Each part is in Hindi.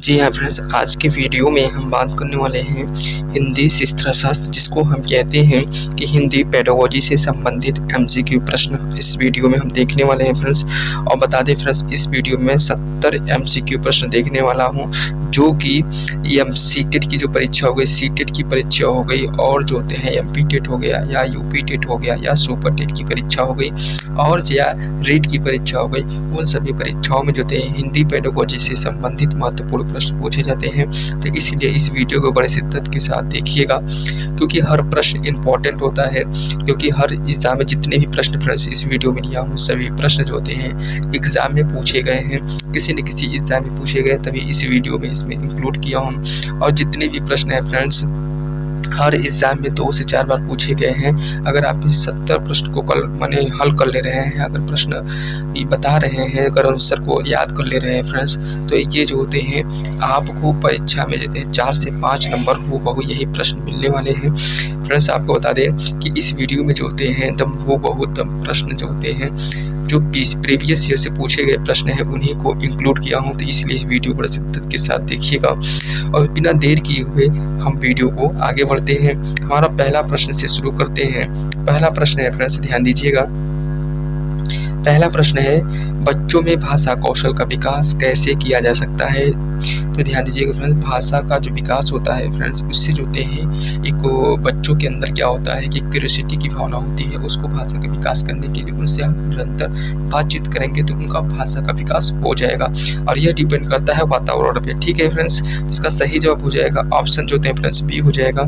जी हाँ फ्रेंड्स, आज के वीडियो में हम बात करने वाले हैं हिंदी शिक्षाशास्त्र, जिसको हम कहते हैं कि हिंदी पेडागोजी से संबंधित एमसीक्यू प्रश्न इस वीडियो में हम देखने वाले हैं फ्रेंड्स। और बता दें फ्रेंड्स, इस वीडियो में 70 एमसीक्यू प्रश्न देखने वाला हूं, जो कि सीटेट की जो परीक्षा हो गई, सीटेट की परीक्षा हो गई, और जो होते हैं एमपी टेट हो गया या यूपी टेट हो गया या सुपर टेट की परीक्षा हो गई और या रीट की परीक्षा हो गई, उन सभी परीक्षाओं में जो होते हैं हिंदी पेडागोजी से संबंधित महत्वपूर्ण प्रश्न पूछे जाते हैं। तो इसलिए इस वीडियो को बड़े शिद्दत के साथ देखिएगा, क्योंकि हर प्रश्न इंपॉर्टेंट होता है। क्योंकि हर एग्जाम में जितने भी प्रश्न फ्रेंड्स इस वीडियो में लिया हूँ, सभी प्रश्न जो होते हैं एग्जाम में पूछे गए हैं, किसी न किसी एग्जाम में पूछे गए, तभी इस वीडियो में इसमें इंक्लूड किया हूँ। और जितने भी प्रश्न है फ्रेंड्स हर एग्जाम में 2 से 4 बार पूछे गए हैं। अगर आप इस 70 प्रश्न को हल कर ले रहे हैं, अगर प्रश्न बता रहे हैं, अगर आंसर को याद कर ले रहे हैं फ्रेंड्स, तो ये जो होते हैं आपको परीक्षा में देते हैं 4 से 5 नंबर हूबहू यही प्रश्न मिलने वाले हैं फ्रेंड्स। आपको बता दें कि इस वीडियो में जो होते हैं हूबहू प्रश्न जो होते हैं जो प्रीवियस ईयर से पूछे गए प्रश्न हैं उन्हीं को इंक्लूड किया हूं। तो इसलिए इस वीडियो को शिद्दत के साथ देखिएगा और बिना देर किए हुए हम वीडियो को आगे बढ़ते हैं। हमारा पहला प्रश्न से शुरू करते हैं। पहला प्रश्न है फ्रेंड्स, ध्यान दीजिएगा। पहला प्रश्न है, बच्चों में भाषा कौशल का विकास कैसे किया जा सकता है? तो ध्यान दीजिएगा फ्रेंड्स, भाषा का जो विकास होता है फ्रेंड्स, उससे जो होते हैं एक बच्चों के अंदर क्या होता है कि क्यूरियोसिटी की भावना होती है। उसको भाषा का विकास करने के लिए उनसे हम निरंतर बातचीत करेंगे तो उनका भाषा का विकास हो जाएगा। और यह डिपेंड करता है वातावरण पे। ठीक है फ्रेंड्स, इसका सही जवाब हो जाएगा ऑप्शन जो होते हैं फ्रेंड्स बी हो जाएगा,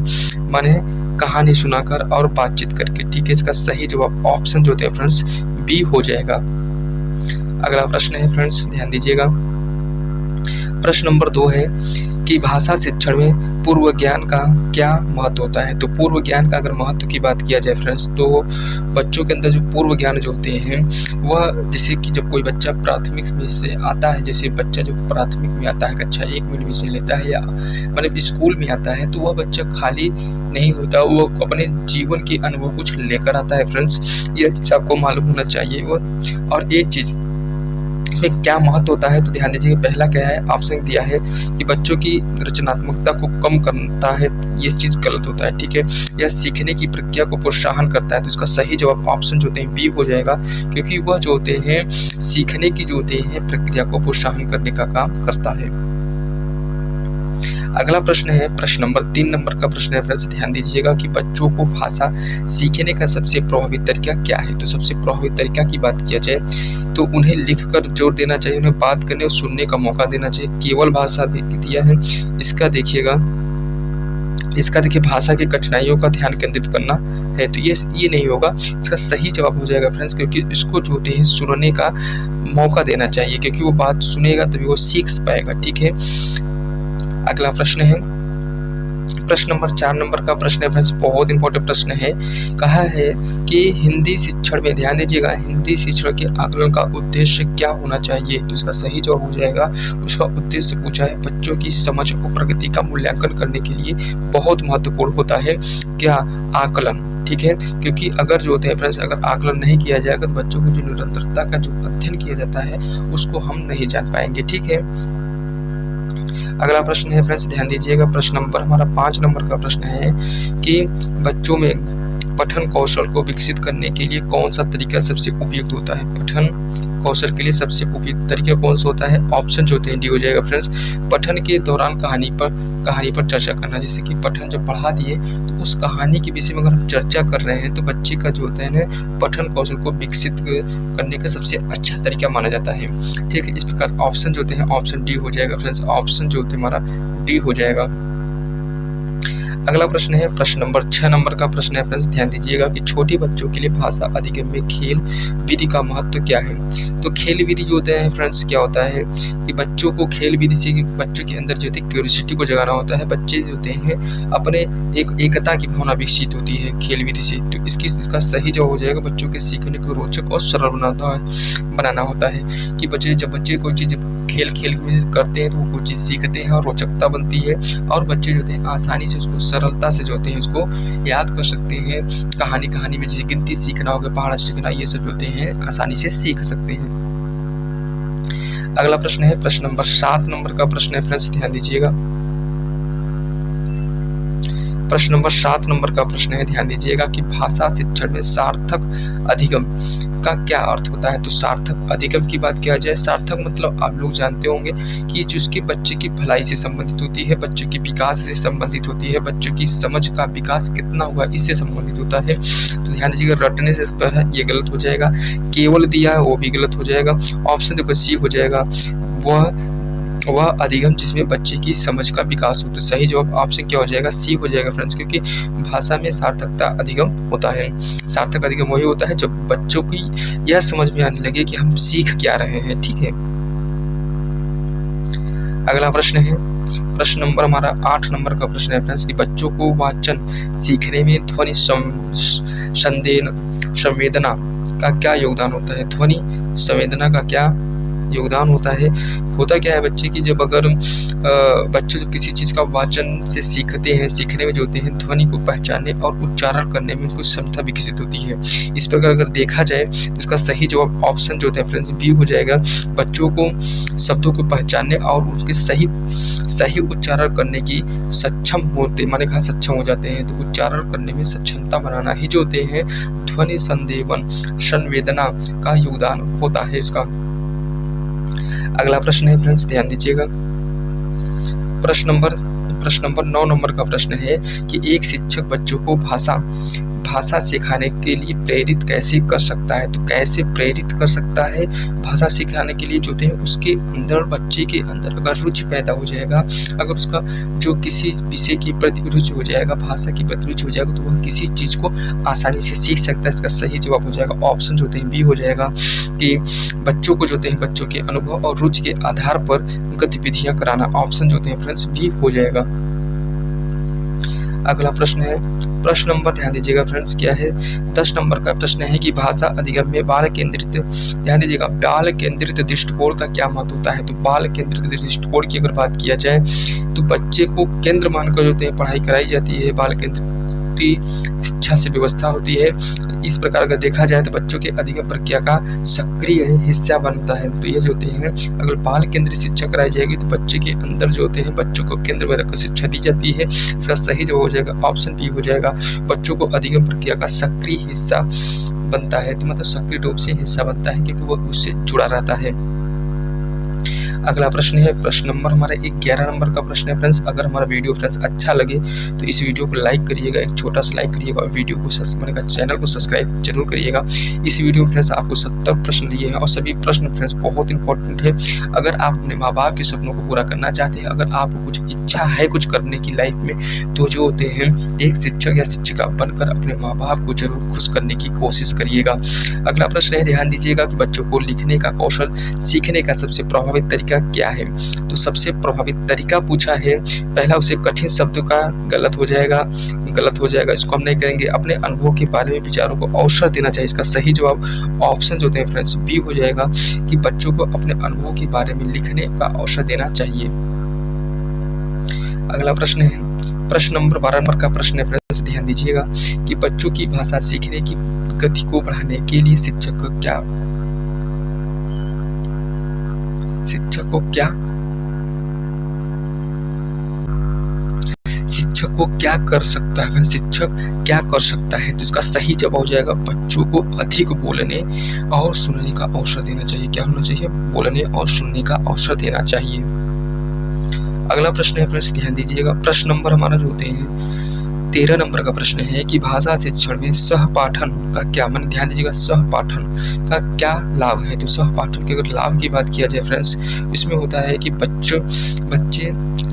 माने कहानी सुनाकर और बातचीत करके। ठीक है, इसका सही जवाब ऑप्शन जो होते हैं फ्रेंड्स बी हो जाएगा। अगला प्रश्न है फ्रेंड्स, ध्यान दीजिएगा। प्रश्न नंबर 2 है कि भाषा शिक्षण में पूर्व ज्ञान का क्या महत्व होता है? तो पूर्व ज्ञान का अगर महत्व की बात किया जाए फ्रेंड्स, तो बच्चों के अंदर जो पूर्व ज्ञान जो होते हैं वह, जैसे कि जब कोई बच्चा प्राथमिक में से आता है, जैसे बच्चा जो प्राथमिक में आता है, कक्षा 1 में एडमिशन लेता है या मतलब स्कूल में आता है, तो वह बच्चा खाली नहीं होता, वो अपने जीवन के अनुभव कुछ लेकर आता है फ्रेंड्स। यह चीज आपको मालूम होना चाहिए। और एक चीज इसमें क्या महत्व होता है, तो ध्यान दीजिए। पहला क्या है, ऑप्शन दिया है कि बच्चों की रचनात्मकता को कम करता है, ये चीज गलत होता है। ठीक है, यह सीखने की प्रक्रिया को प्रोत्साहन करता है। तो इसका सही जवाब ऑप्शन जो होते हैं बी हो जाएगा, क्योंकि वह जो होते हैं सीखने की जो होते हैं प्रक्रिया को प्रोत्साहन करने का काम करता है। अगला प्रश्न है, प्रश्न नंबर 3 नंबर का प्रश्न है फ्रेंड्स, ध्यान दीजिएगा कि बच्चों को भाषा सीखने का सबसे प्रभावी तरीका क्या है? तो सबसे प्रभावी तरीका की बात किया जाए तो उन्हें लिखकर जोर देना चाहिए, उन्हें बात करने और सुनने का मौका देना चाहिए। केवल भाषा दिया है, इसका देखिएगा, इसका देखिए भाषा की कठिनाइयों का ध्यान केंद्रित करना है, तो ये नहीं होगा। इसका सही जवाब हो जाएगा फ्रेंड्स, क्योंकि इसको जो होते हैं सुनने का मौका देना चाहिए, क्योंकि वो बात सुनेगा तभी वो सीख पाएगा। ठीक है, अगला प्रश्न है, प्रश्न नंबर 4 नंबर का प्रश्न है फ्रेंड्स, बहुत इंपॉर्टेंट प्रश्न है। कहा है कि हिंदी शिक्षण में, ध्यान दीजिएगा, हिंदी शिक्षण के आकलन का उद्देश्य क्या होना चाहिए? तो इसका सही जवाब हो जाएगा, उसका उद्देश्य पूछा है बच्चों की समझ और प्रगति का मूल्यांकन करने के लिए बहुत महत्वपूर्ण होता है क्या? आकलन। ठीक है, क्योंकि अगर जो होते हैं फ्रेंड्स, अगर आकलन नहीं किया जाएगा तो बच्चों को जो निरंतरता का जो अध्ययन किया जाता है उसको हम नहीं जान पाएंगे। ठीक है, अगला प्रश्न है फ्रेंड्स, ध्यान दीजिएगा। प्रश्न नंबर हमारा 5 नंबर का प्रश्न है कि बच्चों में पठन कौशल को विकसित करने के लिए कौन सा तरीका सबसे उपयुक्त होता है? पठन कौशल के लिए सबसे उपयुक्त तरीका कौन सा होता है? ऑप्शन जो होते हैं डी हो जाएगा फ्रेंड्स, पठन के दौरान कहानी पर चर्चा करना। जैसे कि पठन जब पढ़ा दिए तो उस कहानी के विषय में अगर हम चर्चा कर रहे हैं तो बच्चे का जो होता है ना पठन कौशल को विकसित करने का सबसे अच्छा तरीका माना जाता है। ठीक है, इस प्रकार ऑप्शन जो होते हैं ऑप्शन डी हो जाएगा फ्रेंड्स, ऑप्शन जो होते हैं हमारा डी हो जाएगा। अगला प्रश्न है, प्रश्न नंबर 6 नंबर का प्रश्न है फ्रेंड्स, ध्यान दीजिएगा कि छोटे बच्चों के लिए भाषा अधिगम में खेल विधि का महत्व क्या है? तो खेल विधि जो होता है फ्रेंड्स, क्या होता है कि बच्चों को खेल विधि से बच्चों के अंदर जो होती है क्यूरियोसिटी को जगाना होता है। बच्चे जो होते हैं अपने एक एकता की भावना विकसित होती है खेल विधि से। तो इसका सही जवाब हो जाएगा, बच्चों के सीखने को रोचक और सरल बनाना होता है। कि जब बच्चे कोई चीज खेल में करते हैं तो वो कोई चीज सीखते हैं और रोचकता बनती है, और बच्चे जो होते हैं आसानी से उसको सरलता से जो होते हैं उसको याद कर सकते हैं। कहानी में जैसे गिनती सीखना हो गया, पहाड़ा सीखना, ये सब जो होते हैं आसानी से सीख सकते हैं। अगला प्रश्न है प्रश्न नंबर 7 नंबर का प्रश्न है फ्रेंड्स, ध्यान दीजिएगा। प्रश्न नंबर 7 नंबर का प्रश्न है, ध्यान दीजिएगा कि भाषा शिक्षण में सार्थक अधिगम का क्या अर्थ होता है। तो सार्थक अधिगम की बात किया जाए, सार्थक मतलब आप लोग जानते होंगे कि जो उसके बच्चे की भलाई से संबंधित होती है, बच्चों के विकास से संबंधित होती है, बच्चों की समझ का विकास कितना हुआ इससे संबंधित होता है। तो ध्यान दीजिएगा, रटने से ये गलत हो जाएगा, केवल दिया है वो भी गलत हो जाएगा। ऑप्शन देखो सी हो जाएगा, वह अधिगम जिसमें बच्चे की समझ का विकास हो। तो सही जवाब ऑप्शन क्या हो जाएगा, सी हो जाएगा फ्रेंड्स, क्योंकि भाषा में सार्थकता अधिगम होता है। सार्थक अधिगम वही होता है जब बच्चों की यह समझ में आने लगे कि हम सीख क्या रहे हैं। ठीक है, अगला प्रश्न है प्रश्न नंबर हमारा 8 नंबर का प्रश्न है फ्रेंड्स कि बच्चों को वाचन सीखने में ध्वनि संवेदना का क्या योगदान होता है। ध्वनि संवेदना का क्या योगदान होता है। होता क्या है बच्चे की, जब अगर बच्चे जब किसी चीज का वाचन से सीखते हैं, सीखने में जो होते हैं ध्वनि को पहचानने और उच्चारण करने में उनको क्षमता विकसित होती है। इस प्रकार अगर देखा जाए तो इसका सही जवाब ऑप्शन जो होता है फ्रेंड्स बी हो जाएगा। बच्चों को शब्दों को पहचानने और उसके सही उच्चारण करने की सक्षम होते, माने कहा सक्षम हो जाते हैं। तो उच्चारण करने में सक्षमता बनाना ही जो होते हैं ध्वनि संवेदना का योगदान होता है इसका। अगला प्रश्न है फ्रेंड्स, ध्यान दीजिएगा। प्रश्न नंबर 9 नंबर का प्रश्न है कि एक शिक्षक बच्चों को भाषा सिखाने के लिए प्रेरित कैसे कर सकता है। तो कैसे प्रेरित कर सकता है भाषा सिखाने के लिए जो होते हैं उसके अंदर, बच्चे के अंदर अगर रुचि पैदा हो जाएगा, अगर उसका जो किसी विषय की प्रति रुचि हो जाएगा, भाषा की प्रति रुचि हो जाएगा, तो वह किसी चीज को आसानी से सीख सकता है। इसका सही जवाब हो जाएगा ऑप्शन जो होते हैं बी हो जाएगा कि बच्चों को जो होते हैं बच्चों के अनुभव और रुचि के आधार पर गतिविधियां कराना। ऑप्शन जो होते हैं फ्रेंड्स बी हो जाएगा। अगला प्रश्न है प्रश्न नंबर, ध्यान दीजिएगा फ्रेंड्स, क्या है 10 नंबर का प्रश्न है कि भाषा अधिगम में बाल केंद्रित, ध्यान दीजिएगा, बाल केंद्रित दृष्टिकोण का क्या महत्व होता है। तो बाल केंद्रित दृष्टिकोण की अगर बात किया जाए तो बच्चे को केंद्र मानकर जो होते हैं पढ़ाई कराई जाती है, बाल केंद्रित शिक्षा से व्यवस्था होती है। इस प्रकार अगर देखा जाए तो बच्चों के अधिगम प्रक्रिया का सक्रिय हिस्सा बनता है। तो ये जो होते हैं अगर बाल केंद्रित शिक्षा कराई जाएगी तो बच्चे के अंदर जो होते हैं बच्चों को केंद्र में रखकर शिक्षा दी जाती है। इसका सही जवाब हो जाएगा ऑप्शन बी हो जाएगा, बच्चों को अधिगम प्रक्रिया का सक्रिय हिस्सा बनता है। तो मतलब सक्रिय रूप से हिस्सा बनता है क्योंकि वो उससे जुड़ा रहता है। अगला प्रश्न है प्रश्न नंबर हमारा 11 नंबर का प्रश्न है फ्रेंड्स। अगर हमारा वीडियो फ्रेंड्स अच्छा लगे तो इस वीडियो को लाइक करिएगा, एक छोटा सा लाइक करिएगा और वीडियो को चैनल को सब्सक्राइब जरूर करिएगा। इस वीडियो में फ्रेंड्स आपको 70 प्रश्न लिए हैं और सभी प्रश्न फ्रेंड्स बहुत इंपॉर्टेंट है। अगर आप अपने माँ बाप के सपनों को पूरा करना चाहते हैं, अगर आपको कुछ इच्छा है कुछ करने की लाइफ में, तो जो होते हैं एक शिक्षक या शिक्षिका बनकर अपने माँ बाप को जरूर खुश करने की कोशिश करिएगा। अगला प्रश्न है, ध्यान दीजिएगा कि बच्चों को लिखने का कौशल सीखने का सबसे प्रभावित तरीका क्या है। तो सबसे प्रभावित तरीका पूछा है, पहला उसे कठिन शब्दों का गलत हो जाएगा, इसको हम नहीं करेंगे। अपने अनुभव के बारे में विचारों को अवसर देना चाहिए। इसका सही जवाब ऑप्शन जो होते हैं फ्रेंड्स बी हो जाएगा कि बच्चों को अपने अनुभव के बारे में लिखने का अवसर देना चाहिए। अगला प्रश्न है प्रश्न नंबर 12 नंबर का प्रश्न है फ्रेंड्स, ध्यान दीजिएगा कि बच्चों की भाषा सीखने की गति को बढ़ाने के लिए शिक्षक को क्या कर सकता है। शिक्षक क्या कर सकता है, तो इसका सही जवाब हो जाएगा बच्चों को अधिक बोलने और सुनने का अवसर देना चाहिए। क्या होना चाहिए, बोलने और सुनने का अवसर देना चाहिए। अगला प्रश्न है फ्रेंड्स, ध्यान दीजिएगा, प्रश्न नंबर हमारा जो होते हैं 13 नंबर का प्रश्न है कि भाषा शिक्षण में सहपाठन का क्या, मन ध्यान दीजिएगा, सहपाठन का क्या लाभ है। तो सहपाठन के अगर लाभ की बात किया जाए फ्रेंड्स, इसमें होता है कि बच्चे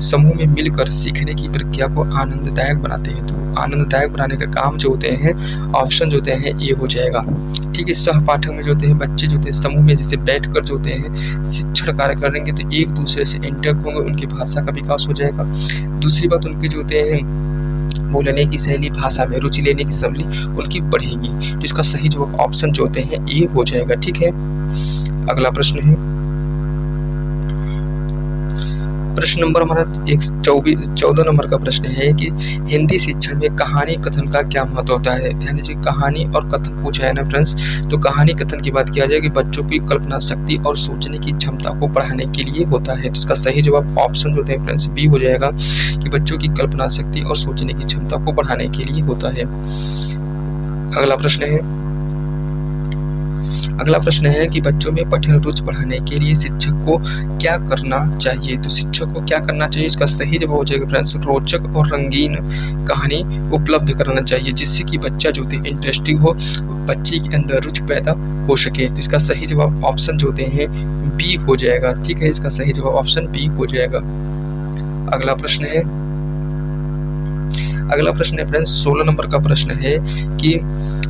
समूह में मिलकर सीखने की प्रक्रिया को आनंददायक बनाते हैं। तो आनंददायक बनाने का काम जो होते हैं ऑप्शन जो होते हैं ये हो जाएगा। ठीक है, सहपाठन में जो होते हैं बच्चे जो होते हैं समूह में जैसे बैठकर जो होते हैं शिक्षण कार्य करेंगे तो एक दूसरे से इंटरेक्ट होंगे, उनकी भाषा का विकास हो जाएगा। दूसरी बात, उनके जो होते हैं बोलने की शैली, भाषा में रुचि लेने की शैली उनकी बढ़ेगी। तो इसका सही जवाब ऑप्शन जो होते हैं ए हो जाएगा। ठीक है, अगला प्रश्न है प्रश्न नंबर हमारा 14 नंबर का प्रश्न है कि हिंदी शिक्षा में कहानी कथन का क्या महत्व होता है। ध्यान दीजिए, कहानी और कथन पूछा है ना फ्रेंड्स। तो कहानी कथन की बात किया जाए कि बच्चों की कल्पना शक्ति और सोचने की क्षमता को बढ़ाने के लिए होता है। तो इसका सही जवाब ऑप्शन जो है फ्रेंड्स बी हो जाएगा कि बच्चों की कल्पना शक्ति और सोचने की क्षमता को बढ़ाने के लिए होता है। अगला प्रश्न है कि बच्चों में पठन रुचि बढ़ाने के लिए शिक्षक को क्या करना चाहिए। तो शिक्षक को क्या करना चाहिए, इसका सही जवाब हो जाएगा फ्रेंड्स रोचक और रंगीन कहानी उपलब्ध कराना चाहिए, जिससे कि बच्चा जो है इंटरेस्टिंग हो, बच्चे के अंदर रुचि पैदा हो सके। तो इसका सही जवाब ऑप्शन जो हैं बी हो जाएगा। ठीक है, इसका सही जवाब ऑप्शन बी हो जाएगा। अगला प्रश्न है फ्रेंड्स 16 नंबर का प्रश्न है कि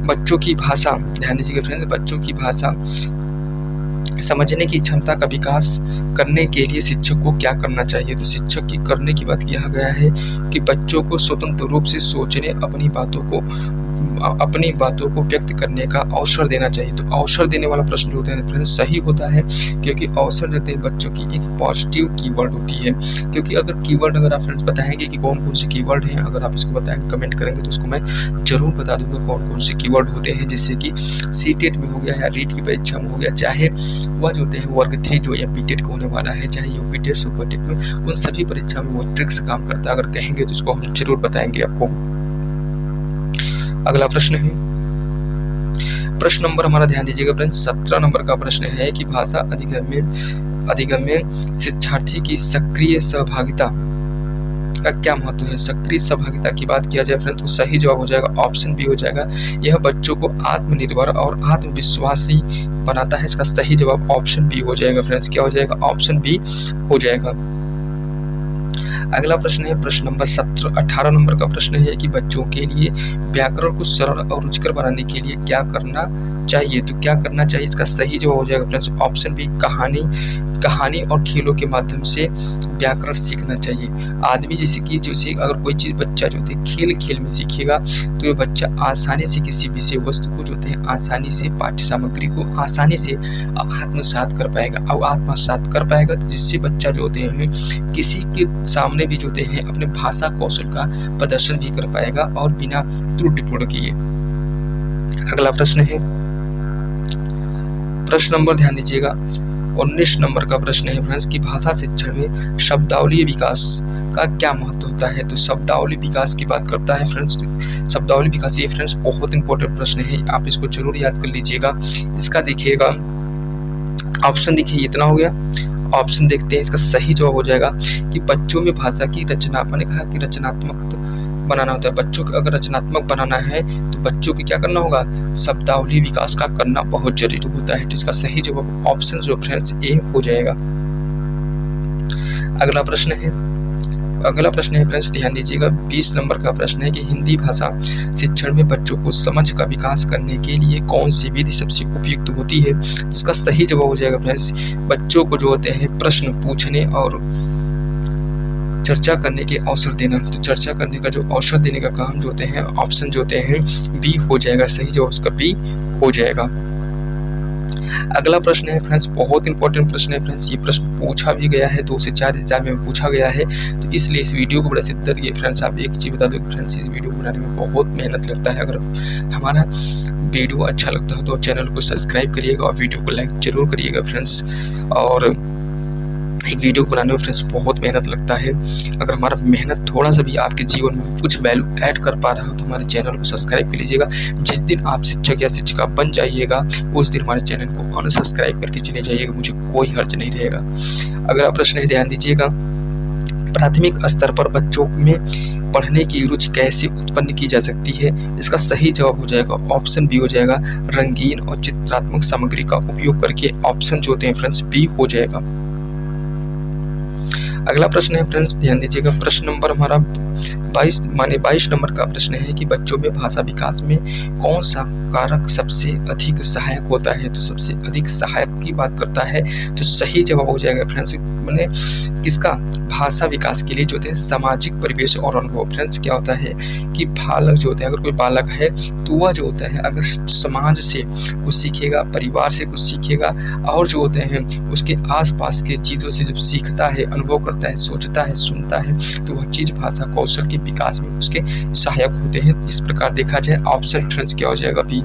बच्चों की भाषा, ध्यान दीजिएगा फ्रेंड्स, बच्चों की भाषा समझने की क्षमता का विकास करने के लिए शिक्षक को क्या करना चाहिए। तो शिक्षक की करने की बात किया गया है कि बच्चों को स्वतंत्र रूप से सोचने, अपनी बातों को व्यक्त करने का अवसर देना चाहिए। तो अवसर देने वाला प्रश्न जो होता है फ्रेंड्स सही होता है, क्योंकि अवसर देते हैं बच्चों की एक पॉजिटिव कीवर्ड होती है। क्योंकि अगर आप फ्रेंड्स बताएंगे कि कौन कौन से कीवर्ड हैं, अगर आप इसको बताएंगे कमेंट करेंगे तो उसको मैं जरूर बता दूंगा कौन कौन से कीवर्ड होते हैं, जिससे कि सीटेट में हो गया या रीट की परीक्षा में हो गया, चाहे वह जो होते हैं वर्ग 3 जो एमपीटेट को होने वाला है, चाहे यूपीटेट सुपरटेट में, उन सभी परीक्षा में वो ट्रिक्स काम करता है। अगर कहेंगे तो इसको हम जरूर बताएंगे आपको। अगला प्रश्न है, प्रश्न नंबर हमारा ध्यान दीजिएगा फ्रेंड्स 17 नंबर का प्रश्न है कि भाषा अधिगम में शिक्षार्थी की सक्रिय सहभागिता का क्या महत्व है। सक्रिय सहभागिता की बात किया जाए फ्रेंड्स तो सही जवाब हो जाएगा ऑप्शन बी हो जाएगा। यह बच्चों को आत्मनिर्भर और आत्मविश्वासी बनाता है। इसका सही जवाब ऑप्शन बी हो जाएगा फ्रेंड्स। क्या हो जाएगा, ऑप्शन बी हो जाएगा। अगला प्रश्न है प्रश्न नंबर 18 नंबर का प्रश्न है कि बच्चों के लिए व्याकरण को सरल और रुचिकर बनाने के लिए क्या करना चाहिए। तो क्या करना चाहिए, इसका सही जवाब हो जाएगा फ्रेंड्स ऑप्शन बी, कहानी और खेलों के माध्यम से व्याकरण सीखना चाहिए। आदमी जैसे अगर कोई चीज बच्चा जो है खेल में सीखेगा तो ये बच्चा आसानी से किसी विषय वस्तु को जो है आसानी से पाठ्य सामग्री को आसानी से आत्मसात कर पाएगा। और आत्मसात कर पाएगा तो जिससे बच्चा जो होते हैं किसी के सामने भी जो होते हैं अपने भाषा कौशल का प्रदर्शन भी कर पाएगा और बिना त्रुटिपूर्ण किए। अगला प्रश्न है प्रश्न नंबर ध्यान दीजिएगा 19 नंबर का प्रश्न है फ्रेंड्स कि भाषा शिक्षण में शब्दावली विकास का क्या महत्व होता है। तो शब्दावली विकास की बात करता है फ्रेंड्स। शब्दावली विकास ये फ्रेंड्स बहुत इंपॉर्टेंट प्रश्न है, आप इसको जरूर याद कर लीजिएगा। इसका देखिएगा ऑप्शन देखिए इतना हो गया। ऑप्शन देखते हैं, इसका सही जवाब हो जाएगा कि बच्चों में भाषा की रचना, मैंने कहा कि रचनात्मक बनाना होता है। बच्चों को अगर रचनात्मक बनाना है तो बच्चों को क्या करना होगा, शब्दावली विकास का करना बहुत जरूरी होता है। तो इसका सही जवाब ऑप्शन जो फ्रेंड्स ए हो जाएगा। अगला प्रश्न है फ्रेंड्स ध्यान दीजिएगा 20 नंबर का प्रश्न है कि हिंदी भाषा शिक्षण में बच्चों को समझ का विकास करने के लिए कौन सी विधि सबसे उपयुक्त होती है। इसका सही जवाब हो जाएगा फ्रेंड्स बच्चों को जो होते हैं प्रश्न पूछने और चर्चा करने के अवसर देना। तो चर्चा करने का जो अवसर देने का काम जो होते हैं ऑप्शन जो होते हैं बी हो जाएगा। सही जवाब उसका बी हो जाएगा। अगला प्रश्न है फ्रेंड्स बहुत इंपॉर्टेंट प्रश्न है फ्रेंड्स। ये प्रश्न पूछा भी गया है 2 से 4 एग्जाम में पूछा गया है, तो इसलिए इस वीडियो को बड़ा शिद्दत की फ्रेंड्स। आप एक चीज बता दो फ्रेंड्स, इस वीडियो बनाने में बहुत मेहनत लगता है। अगर हमारा वीडियो अच्छा लगता है तो चैनल को सब्सक्राइब करिएगा और वीडियो को लाइक जरूर करिएगा फ्रेंड्स। और एक वीडियो बनाने में फ्रेंड्स बहुत मेहनत लगता है। अगर हमारा मेहनत थोड़ा सा भी आपके जीवन में कुछ वैल्यू ऐड कर पा रहा हो तो हमारे चैनल को सब्सक्राइब कर लीजिएगा। जिस दिन आप शिक्षक या शिक्षिका बन जाइएगा उस दिन हमारे चैनल को अनसब्सक्राइब करके चले जाइएगा, मुझे कोई हर्ज नहीं रहेगा। अगला प्रश्न है ध्यान दीजिएगा प्राथमिक स्तर पर बच्चों में पढ़ने की रुचि कैसे उत्पन्न की जा सकती है। इसका सही जवाब हो जाएगा ऑप्शन बी हो जाएगा, रंगीन और चित्रात्मक सामग्री का उपयोग करके। ऑप्शन जो होते हैं फ्रेंड्स बी हो जाएगा। अगला प्रश्न है फ्रेंड्स ध्यान दीजिएगा प्रश्न नंबर हमारा 22 नंबर का प्रश्न है कि बच्चों में भाषा विकास में कौन सा कारक सबसे अधिक सहायक होता है। तो सबसे अधिक सहायक की बात करता है तो सही जवाब हो जाएगा फ्रेंड्स मैंने किसका, भाषा विकास के लिए जो होते हैं सामाजिक परिवेश और अनुभव। फ्रेंड्स क्या होता है कि बालक जो होता है, अगर कोई बालक है तो वह जो होता है अगर समाज से कुछ सीखेगा, परिवार से कुछ सीखेगा और जो होते हैं उसके आसपास के चीज़ों से जब सीखता है, अनुभव करता है, सोचता है, सुनता है, तो वह चीज़ भाषा कौशल के विकास में उसके सहायक होते हैं। इस प्रकार देखा जाए ऑप्शन फ्रेंड्स क्या हो जाएगा बी।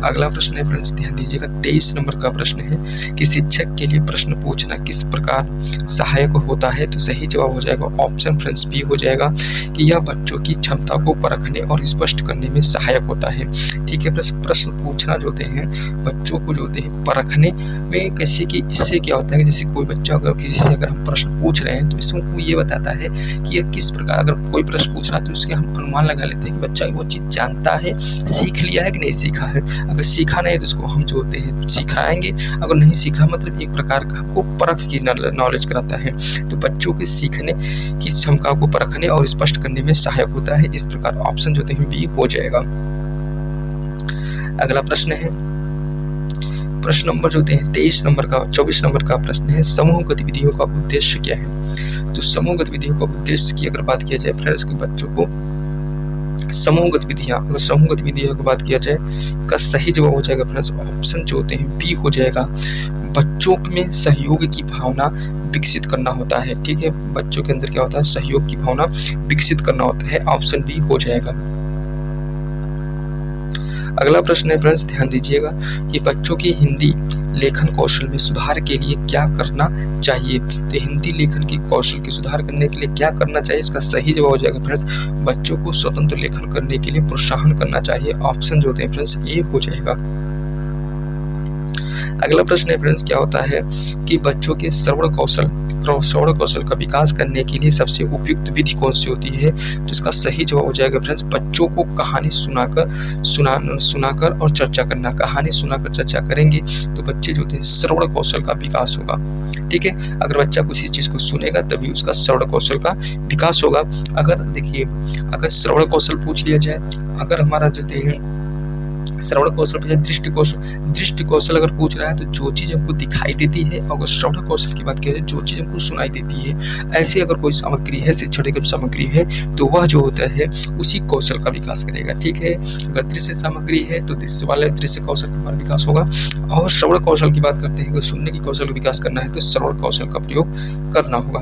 अगला प्रश्न है फ्रेंड्स ध्यान दीजिएगा 23 नंबर का प्रश्न है कि शिक्षक के लिए प्रश्न पूछना किस प्रकार सहायक होता है। तो सही जवाब हो जाएगा ऑप्शन फ्रेंड्स बी हो जाएगा कि यह बच्चों की क्षमता को परखने और स्पष्ट करने में सहायक होता है। ठीक है, प्रश्न पूछना जो होते हैं बच्चों को जो होते हैं परखने में, कैसे कि इससे क्या होता है कि जैसे कोई बच्चा अगर किसी से अगर हम प्रश्न पूछ रहे हैं तो इसमें वो ये बताता है कि यह किस प्रकार, अगर कोई प्रश्न पूछ रहा है तो उसके हम अनुमान लगा लेते हैं कि बच्चा वो चीज़ जानता है, सीख लिया है कि नहीं सीखा है। अगर सीखा नहीं तो उसको हम जो होते हैं सिखाएंगे, अगर नहीं सीखा मतलब एक प्रकार का हमको परख की नॉलेज कराता है। तो बच्चों के सीखने की क्षमता को परखने और स्पष्ट करने में सहायक होता है। इस प्रकार ऑप्शन जो होते हैं बी हो जाएगा। अगला प्रश्न है प्रश्न नंबर जो होते हैं 24 नंबर का प्रश्न है समूह गतिविधियों का उद्देश्य क्या है। तो समूह गतिविधियों का उद्देश्य की अगर बात किया जाए फ्रेंड्स कि बच्चों को समूह गतिविधियां, अगर समूह गतिविधियों की बात किया जाए का सही जवाब हो जाएगा फ्रेंड्स ऑप्शन जो होते हैं बी हो जाएगा। बच्चों में सहयोग की भावना विकसित करना होता है। ठीक है, बच्चों के अंदर क्या होता है सहयोग की भावना विकसित करना होता है। ऑप्शन बी हो जाएगा। अगला प्रश्न है फ्रेंड्स ध्यान दीजिएगा कि बच्चों की हिंदी लेखन कौशल में सुधार के लिए क्या करना चाहिए। तो हिंदी लेखन की कौशल के सुधार करने के लिए क्या करना चाहिए, इसका सही जवाब हो जाएगा फ्रेंड्स बच्चों को स्वतंत्र लेखन करने के लिए प्रोत्साहन करना चाहिए। ऑप्शन जो होते हैं फ्रेंड्स ए हो जाएगा। अगला प्रश्न है फ्रेंड्स क्या होता है कि बच्चों के श्रवण कौशल का विकास करने के लिए सबसे उपयुक्त विधि कौन सी होती है। तो इसका सही जवाब हो जाएगा फ्रेंड्स बच्चों को कहानी सुनाकर और चर्चा करना। कहानी सुनाकर चर्चा करेंगे तो बच्चे जो होते हैं श्रवण कौशल का विकास होगा। ठीक है, अगर बच्चा किसी चीज को सुनेगा तभी उसका श्रवण कौशल का विकास होगा। अगर देखिए अगर श्रवण कौशल पूछ लिया जाए, अगर हमारा जो है श्रवण कौशल पे दृष्टि कौशल अगर पूछ रहा है तो जो चीज हमको दिखाई देती है, अगर श्रवण कौशल की बात करें जो चीज हमको सुनाई देती है, ऐसी अगर कोई सामग्री है, शिक्षण सामग्री है तो वह जो होता है उसी कौशल का विकास करेगा। ठीक है, अगर दृश्य सामग्री है तो दृश्य वाले दृश्य कौशल का हमारा विकास होगा। और श्रवण कौशल की बात करते हैं, अगर सुनने की कौशल का विकास करना है तो श्रवण कौशल का प्रयोग करना होगा।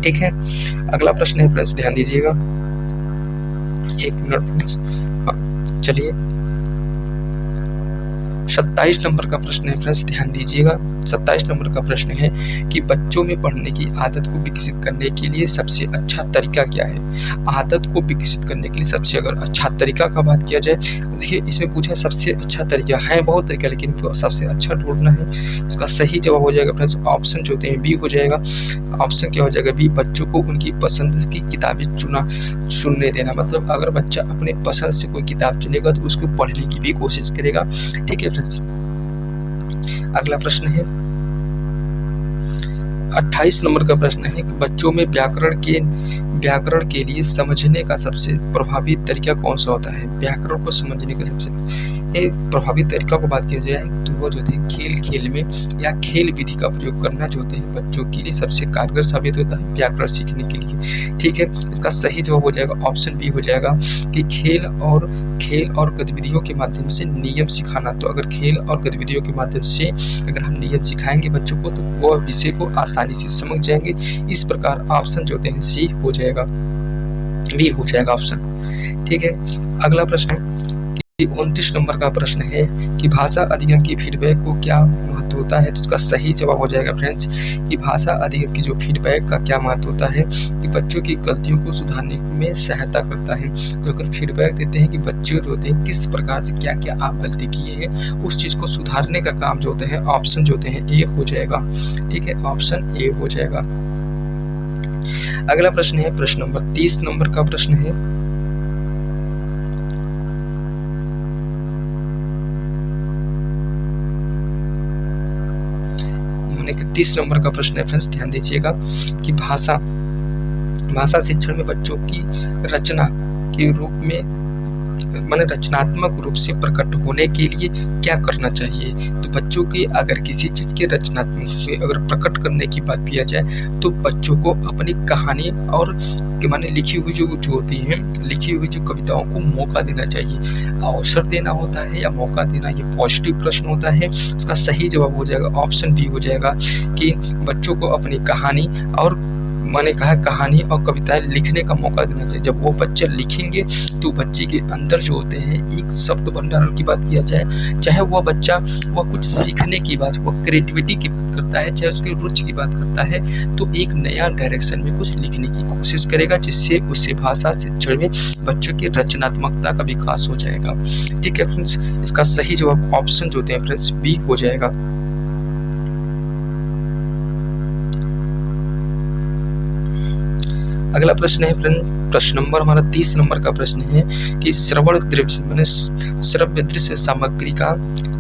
ठीक है, अगला प्रश्न है फ्रेंड्स ध्यान दीजिएगा, एक मिनट चलिए 27 नंबर का प्रश्न है फ्रेंड्स ध्यान दीजिएगा। 27 नंबर का प्रश्न है कि बच्चों में पढ़ने की आदत को विकसित करने के लिए सबसे अच्छा तरीका क्या है। आदत को विकसित करने के लिए सबसे अगर अच्छा तरीका का बात किया जाए, देखिए इसमें पूछा सबसे अच्छा तरीका है, बहुत तरीका लेकिन सबसे अच्छा ढूंढना है। इसका सही जवाब हो जाएगा फ्रेंड्स ऑप्शन जो होते हैं बी हो जाएगा। ऑप्शन क्या हो जाएगा बी, बच्चों को उनकी पसंद की किताबें सुनने देना। मतलब अगर बच्चा अपने पसंद से कोई किताब चुनेगा तो उसको पढ़ने की भी कोशिश करेगा। ठीक है फ्रेंड्स, अगला प्रश्न है 28 नंबर का प्रश्न है कि बच्चों में व्याकरण के लिए समझने का सबसे प्रभावी तरीका कौन सा होता है। व्याकरण को समझने का सबसे प्रभावी तरीका को बात किया जाए तो वो जो है खेल में या खेल विधि का प्रयोग करना जो होते हैं बच्चों के लिए सबसे कारगर साबित होता है व्याकरण सीखने के लिए। ठीक है, इसका सही जवाब हो जाएगा ऑप्शन बी हो जाएगा कि खेल और गतिविधियों के माध्यम से नियम सिखाना। तो अगर खेल और गतिविधियों के माध्यम से अगर हम नियम सिखाएंगे बच्चों को तो वो विषय को आसानी से समझ जाएंगे। इस प्रकार ऑप्शन जो होते हैं सी हो जाएगा, बी हो जाएगा ऑप्शन। ठीक है, अगला प्रश्न है 29 नंबर का प्रश्न है कि भाषा अध्ययन की फीडबैक को क्या महत्व होता है। तो इसका सही जवाब हो जाएगा फ्रेंड्स कि भाषा अध्ययन की जो फीडबैक का क्या महत्व होता है कि बच्चों की गलतियों को सुधारने में सहायता करता है। तो अगर फीडबैक देते हैं कि बच्चे जो होते हैं किस प्रकार से क्या क्या आप गलती किए हैं उस चीज को सुधारने का काम जो होते हैं ऑप्शन जो होते हैं ए हो जाएगा। ठीक है, ऑप्शन ए हो जाएगा। अगला प्रश्न है प्रश्न नंबर 30 नंबर का प्रश्न है 30 नंबर का प्रश्न है फ्रेंड्स ध्यान दीजिएगा कि भाषा शिक्षण में बच्चों की रचना के रूप में माने रचनात्मक रूप से प्रकट होने के लिए क्या करना चाहिए। तो बच्चों के अगर किसी चीज के रचनात्मक अगर प्रकट करने की बात किया जाए तो बच्चों को अपनी कहानी और माने लिखी हुई जो होती है, लिखी हुई जो कविताओं को मौका देना चाहिए। अवसर देना होता है या मौका देना, ये पॉजिटिव प्रश्न होता है। उसका सही जवाब हो जाएगा ऑप्शन बी हो जाएगा कि बच्चों को अपनी कहानी और मैंने कहा कहानी और कविताएं लिखने का मौका देना चाहिए। जब वो बच्चे लिखेंगे तो बच्चे के अंदर जो होते हैं एक शब्द भंडार की बात किया जाए, चाहे वह बच्चा वह कुछ सीखने की बात, वह क्रिएटिविटी की बात करता है, चाहे उसकी रुचि की बात करता है, तो एक नया डायरेक्शन में कुछ लिखने की कोशिश करेगा, जिससे उससे भाषा शिक्षण में बच्चों की रचनात्मकता का विकास हो जाएगा। ठीक है फ्रेंड्स, इसका सही जवाब ऑप्शन जो होते हैं फ्रेंड्स बी हो जाएगा। अगला प्रश्न है फ्रेंड, प्रश्न नंबर हमारा 30 नंबर का प्रश्न है कि श्रवण दृश्य माने श्रव्य दृश्य सामग्री का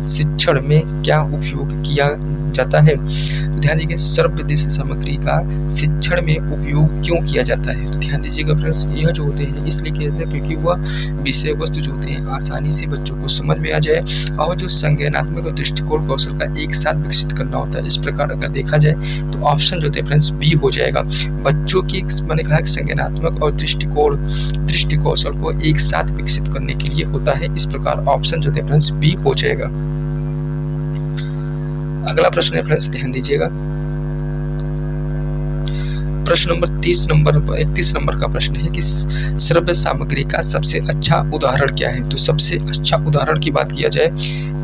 शिक्षण में क्या उपयोग किया जाता है। तो ध्यान दीजिए, श्रव्य दृश्य सामग्री का शिक्षण में उपयोग क्यों किया जाता है। तो ध्यान दीजिएगा फ्रेंड्स, यह जो होते हैं इसलिए किया जाता है क्योंकि वह विषय वस्तु जो होते हैं आसानी से बच्चों को समझ में आ जाए और जो संज्ञानात्मक और दृष्टिकोण कौशल का एक साथ विकसित करना होता है। इस प्रकार अगर देखा जाए तो ऑप्शन जो होते हैं फ्रेंड्स बी हो जाएगा। बच्चों की मैंने कहा संज्ञानात्मक और दृष्टि कौशल को एक साथ विकसित करने के लिए होता है। इस प्रकार ऑप्शन जो होते हैं फ्रेंड्स बी हो जाएगा। अगला प्रश्न है फ्रेंड्स, ध्यान दीजिएगा, प्रश्न नंबर 31 नंबर का प्रश्न है कि श्रव्य सामग्री का सबसे अच्छा उदाहरण क्या है। तो सबसे अच्छा उदाहरण की बात किया जाए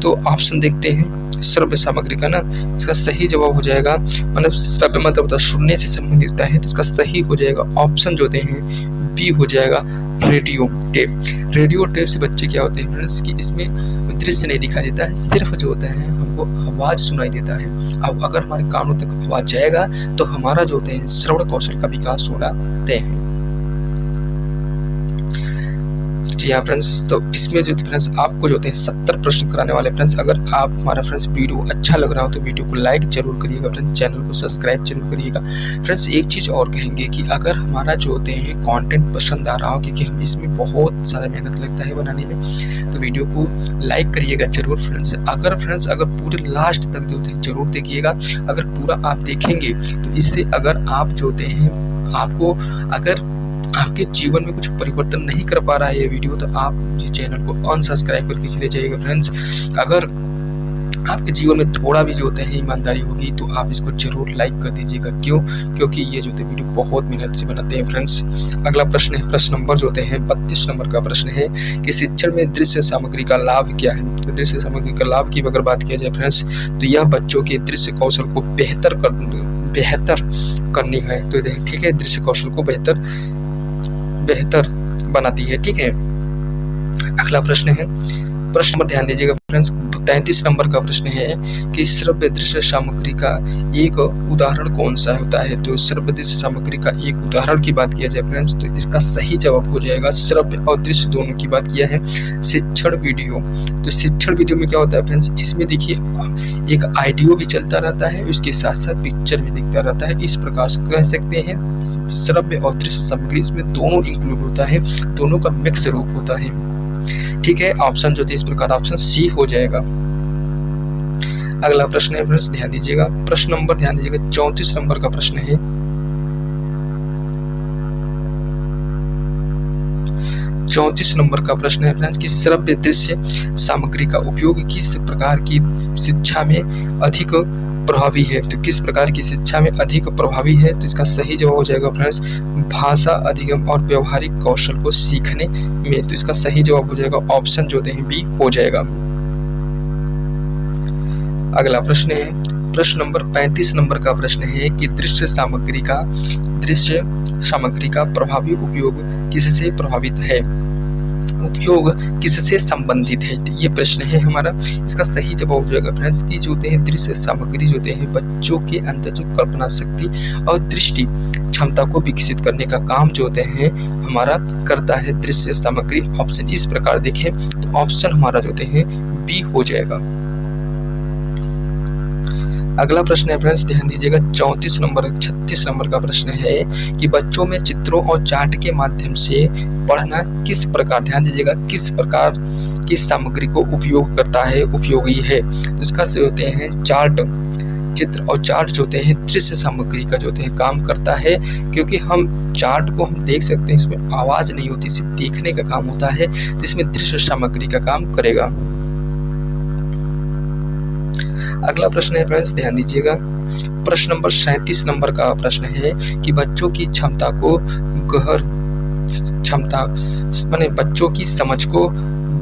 तो ऑप्शन देखते हैं श्रव्य सामग्री का ना, इसका सही जवाब हो जाएगा, मतलब श्रव्य मतलब होता है सुनने से संबंधित होता है, तो इसका सही हो जाएगा ऑप्शन जो होते हैं बी हो जाएगा रेडियो टेप। रेडियो टेप से बच्चे क्या होते हैं फ्रेंड्स कि इसमें दृश्य नहीं दिखाई देता है, सिर्फ जो होता है हमको आवाज सुनाई देता है। अब अगर हमारे कानों तक आवाज जाएगा तो हमारा जो होते हैं श्रवण कौशल का विकास होना तय है। जी हाँ फ्रेंड्स, तो इसमें जो फ्रेंड्स आपको जो होते हैं 70 प्रश्न कराने वाले फ्रेंड्स। अगर आप हमारा फ्रेंड्स वीडियो अच्छा लग रहा हो तो वीडियो को लाइक जरूर करिएगा फ्रेंड्स, चैनल को सब्सक्राइब जरूर करिएगा फ्रेंड्स। एक चीज और कहेंगे कि अगर हमारा जो होते हैं कंटेंट पसंद आ रहा हो, क्योंकि हम इसमें बहुत सारा मेहनत लगता है बनाने में, तो वीडियो को लाइक करिएगा जरूर फ्रेंड्स। अगर पूरे लास्ट तक जो होते हैं जरूर देखिएगा। अगर पूरा आप देखेंगे तो इससे अगर आप जो होते हैं आपको अगर आपके जीवन में कुछ परिवर्तन नहीं कर पा रहा है ये वीडियो, तो आप इस चैनल को अनसब्सक्राइब करके चले जाइएगा फ्रेंड्स। अगर आपके जीवन में थोड़ा भी जो होते हैं ईमानदारी होगी तो आप इसको जरूर लाइक कर दीजिएगा। क्यों? क्योंकि ये जो होते वीडियो बहुत मेहनत से बनाते हैं फ्रेंड्स। अगला प्रश्न है, प्रश्न नंबर जो होते हैं 32 नंबर का प्रश्न है कि शिक्षण में दृश्य सामग्री का लाभ क्या है। तो दृश्य सामग्री का लाभ की अगर बात किया जाए फ्रेंड्स, तो यह बच्चों के दृश्य कौशल को बेहतर करनी है। तो ठीक है, दृश्य कौशल को बेहतर बनाती है। ठीक है, अगला प्रश्न है, प्रश्न नंबर ध्यान दीजिएगा फ्रेंड्स 33 नंबर का प्रश्न है कि श्रव्य दृश्य सामग्री का एक उदाहरण कौन सा होता है। तो श्रव्य दृश्य सामग्री का एक उदाहरण की बात किया जाए फ्रेंड्स, तो इसका सही जवाब हो जाएगा, श्रव्य और दृश्य दोनों की बात किया है, शिक्षण वीडियो। तो शिक्षण वीडियो में क्या होता है फ्रेंड्स, इसमें देखिए एक ऑडियो भी चलता रहता है, उसके साथ साथ पिक्चर भी दिखता रहता है। इस प्रकार से कह सकते हैं श्रव्य और दृश्य सामग्री इसमें दोनों इंक्लूड होता है, दोनों का मिक्स रूप होता है। ठीक है, ऑप्शन जो थे इस प्रकार ऑप्शन सी हो जाएगा। अगला प्रश्न है फ्रेंड्स, ध्यान दीजिएगा, प्रश्न नंबर ध्यान दीजिएगा 34 नंबर का प्रश्न है। 34 नंबर का प्रश्न है फ्रेंड्स कि श्रव्य दृश्य सामग्री का उपयोग किस प्रकार की शिक्षा में अधिक प्रभावी है। तो किस प्रकार की शिक्षा में अधिक प्रभावी है, तो इसका सही जवाब हो जाएगा फ्रेंड्स भाषा अधिगम और व्यवहारिक कौशल को सीखने में। तो इसका सही जवाब हो जाएगा ऑप्शन जो हैं बी हो जाएगा। अगला प्रश्न है, प्रश्न नंबर 35 नंबर का प्रश्न है कि दृश्य सामग्री का प्रभावी उपयोग किससे प्रभावित है, उपयोग किससे संबंधित है। ये प्रश्न है हमारा। इसका सही जवाब हो जाएगा फ्रेंड्स कि जो होते हैं दृश्य सामग्री जो होते हैं बच्चों के अंदर जो कल्पना शक्ति और दृष्टि क्षमता को विकसित करने का काम जो होते हैं हमारा करता है दृश्य सामग्री। ऑप्शन इस प्रकार देखें तो ऑप्शन हमारा जो होते हैं बी हो जाएगा। अगला प्रश्न है फ्रेंड्स, ध्यान दीजिएगा 36 नंबर का प्रश्न है कि बच्चों में चित्रों और चार्ट के माध्यम से पढ़ना किस प्रकार, ध्यान दीजिएगा, किस प्रकार की सामग्री को उपयोग करता है, उपयोगी है। तो इसका से होते हैं चार्ट, चित्र और चार्ट जो होते हैं दृश्य सामग्री का जो होते हैं काम करता है, क्योंकि हम चार्ट को हम देख सकते हैं, इसमें आवाज नहीं होती, सिर्फ देखने का काम होता है, तो इसमें दृश्य सामग्री का काम करेगा। अगला प्रश्न है फ्रेंड्स, ध्यान दीजिएगा, प्रश्न नंबर 37 नंबर का प्रश्न है कि बच्चों की क्षमता को माने बच्चों की समझ को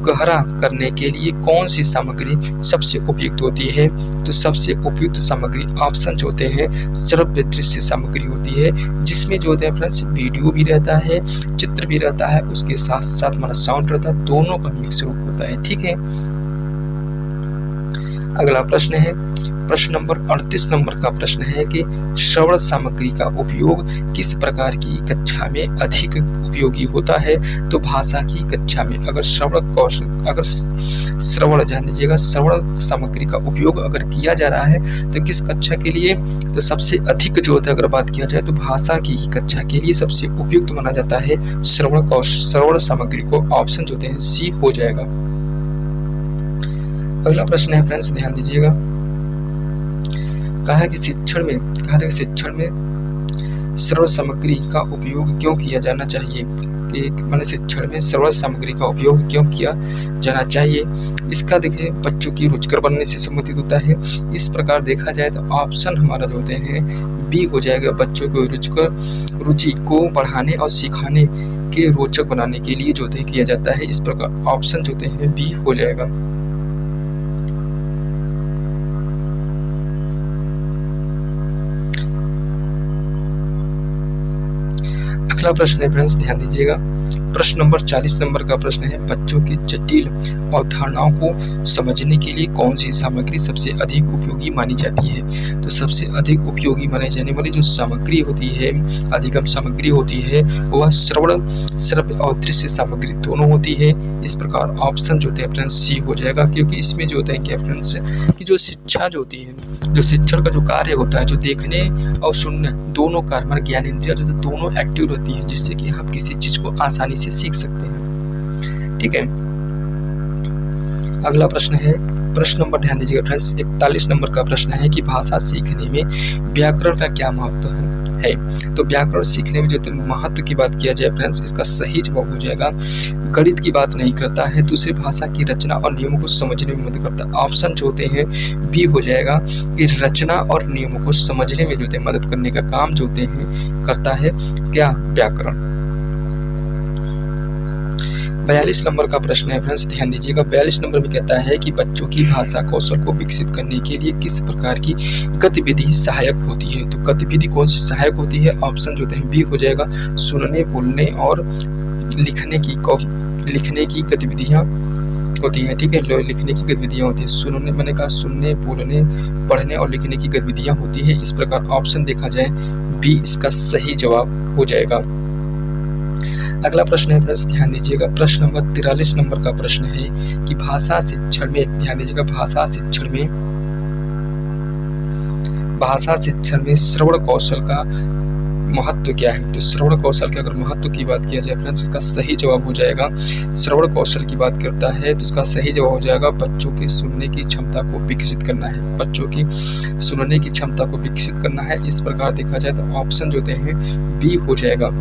गहरा करने के लिए कौन सी सामग्री सबसे उपयुक्त होती है। तो सबसे उपयुक्त सामग्री ऑप्शन जो होते हैं श्रव्य दृश्य सामग्री होती है, जिसमें जो होता है फ्रेंड्स वीडियो भी रहता है, चित्र भी रहता है, उसके साथ साथ हमारा साउंड रहता है, दोनों का मिक्स रूप होता है। ठीक है। अगला प्रश्न है, प्रश्न नंबर 38 नंबर का प्रश्न है कि श्रवण सामग्री का उपयोग किस प्रकार की कक्षा में अधिक उपयोगी होता है। तो भाषा की कक्षा में अगर श्रवण ध्यान दीजिएगा, श्रवण सामग्री का उपयोग अगर किया जा रहा है तो किस कक्षा के लिए, तो सबसे अधिक जो होता है अगर बात किया जाए तो भाषा की ही कक्षा के लिए सबसे उपयुक्त माना जाता है श्रवण सामग्री को। ऑप्शन जो होते हैं सी हो जाएगा। अगला प्रश्न है फ्रेंड्स, ध्यान दीजिएगा, कहा है कि शिक्षण में श्रवण सामग्री का उपयोग क्यों किया जाना चाहिए, कि मैंने शिक्षण में श्रवण सामग्री का उपयोग क्यों किया जाना चाहिए। इसका देखिए बच्चों की रुचिकर बनने से संबंधित होता है। इस प्रकार देखा जाए तो ऑप्शन हमारा जो होते हैं बी हो जाएगा, बच्चों को रुचि को बढ़ाने और सिखाने के रोचक बनाने के लिए जो होते हैं किया जाता है। इस प्रकार ऑप्शन जो होते हैं बी हो जाएगा। अगला प्रश्न है फ्रेंड्स, ध्यान दीजिएगा, प्रश्न नंबर 40 नंबर का प्रश्न है बच्चों की जटिल अवधारणाओं को समझने के लिए कौन सी सामग्री सबसे अधिक उपयोगी मानी जाती है। तो सबसे अधिक उपयोगी माने जाने वाली जो सामग्री होती है, अधिगम सामग्री होती है, वह श्रव्य और दृश्य सामग्री दोनों होती है। इस प्रकार ऑप्शन जो होते हैं फ्रेंड्स सी हो जाएगा, क्योंकि इसमें जो होता है क्या फ्रेंड्स कि जो शिक्षा जो होती है, जो शिक्षण का जो कार्य होता है, जो देखने और सुनने दोनों कार्य मान ज्ञान इंद्रिया जो दोनों एक्टिव रहती है, जिससे कि हम किसी चीज को आसानी से सीख सकते हैं। ठीक है। अगला प्रश्न है, प्रश्न नंबर ध्यान दीजिएगा फ्रेंड्स 41 नंबर का प्रश्न है कि भाषा सीखने में व्याकरण का क्या महत्व है। तो व्याकरण सीखने में जो महत्व की बात किया जाए फ्रेंड्स, इसका सही जवाब हो जाएगा गणित की बात नहीं करता है, दूसरी भाषा की रचना और नियमों को समझने में मदद करता है। ऑप्शन जो होते हैं बी हो जाएगा कि रचना और नियमों को समझने में जो होते हैं मदद करने का काम जो होते हैं करता है क्या, व्याकरण। 42 नंबर का प्रश्न है फ्रेंड्स, ध्यान दीजिएगा, 42 नंबर में कहता है कि बच्चों की भाषा कौशल को विकसित करने के लिए किस प्रकार की गतिविधि सहायक होती है। तो गतिविधि कौन सी सहायक होती है। ऑप्शन जो है बी हो जाएगा, सुनने, बोलने और लिखने की गतिविधियां होती हैं। ठीक है, लिखने की गतिविधियां होती है। सुनने मैंने कहा सुनने, बोलने, पढ़ने और लिखने की गतिविधियां होती है। इस प्रकार ऑप्शन देखा जाए बी इसका सही जवाब हो जाएगा। अगला प्रश्न है फ्रेंड्स, ध्यान दीजिएगा, प्रश्न नंबर 43 नंबर का प्रश्न है कि भाषा शिक्षण में, ध्यान दीजिएगा, भाषा शिक्षण में श्रवण कौशल का महत्व क्या है। तो श्रवण कौशल के अगर महत्व की बात किया जाए फ्रेंड्स, इसका सही जवाब हो जाएगा, श्रवण कौशल की बात करता है तो इसका सही जवाब हो जाएगा बच्चों की सुनने की क्षमता को विकसित करना है। बच्चों की सुनने की क्षमता को विकसित करना है। इस प्रकार देखा जाए तो ऑप्शन जो होते हैं बी हो जाएगा।